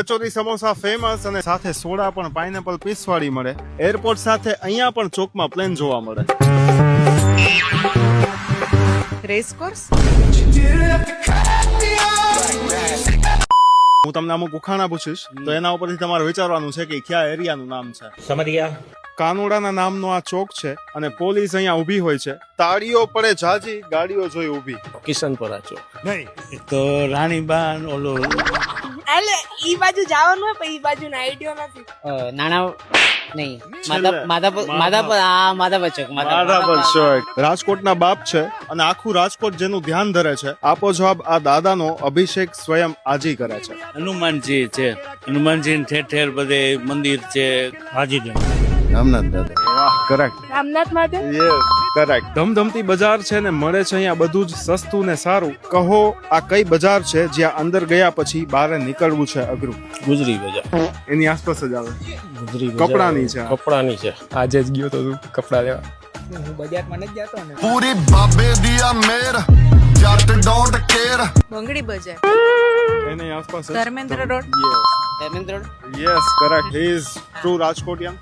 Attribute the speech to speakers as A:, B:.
A: Kachori samosa famous અને સાથે soda પણ પાઇનેપલ પીસ વાળી મળે. એરપોર્ટ સાથે અહીંયા પણ ચોકમાં પ્લેન જોવા મળે.
B: રેસકોર્સ.
A: હું તમને અમુક ઉખાણા પૂછીશ તો એના ઉપરથી તમારે વિચારવાનું છે કે કયા એરિયાનું નામ છે.
C: સમજ ગયા.
A: કાનુડાના નામનો આ ચોક છે અને પોલીસ અહીંયા ઊભી હોય છે. તાળીઓ પડે જાજી, ગાડીઓ જોઈ ઊભી.
D: કિશનપુરા ચોક.
A: નહીં
D: તો રાણીબાન ઓલો
B: એટલે ઈ બાજુ જવાનું હોય પણ ઈ બાજુ ના આઈડિયો નથી.
E: નાના નહીં
A: છેલ્લે.
E: માધાપર ચોક.
A: રાજકોટના બાપ છે અને આખું રાજકોટ જેનું ધ્યાન ધરે છે. આપો જવાબ. આ દાદાનો અભિષેક સ્વયં આજી કરે છે.
D: હનુમાનજી છે. હનુમાનજી ઠેર ઠેર બધે મંદિર છે. હાજી
A: રામનાથ દાદા. વાહ, correct.
B: Ramnath Mahadev.
A: Yes, correct. ધમધમતી બજાર છે ને મળે છે અહીંયા બધું જ સસ્તું ને સારું. કહો આ કઈ બજાર છે જ્યાં અંદર ગયા પછી બહાર નીકળવું છે અઘરું?
D: ગુજરી બજાર.
A: એની આસપાસ જ આવે.
D: ગુજરી બજાર.
A: કપડાની છે.
D: કપડાની છે.
F: આજે જ ગયો તો તું કપડા લેવા.
B: હું બજારમાં નથી જતો ને.
G: पूरी बाबे दिया मेर जट डोंट केयर
B: બંગડી બજાર.
A: એની આસપાસ જ.
B: Dharmendra road.
A: Yes.
E: Dharmendra road.
A: Yes, correct. He is true Rajkotian.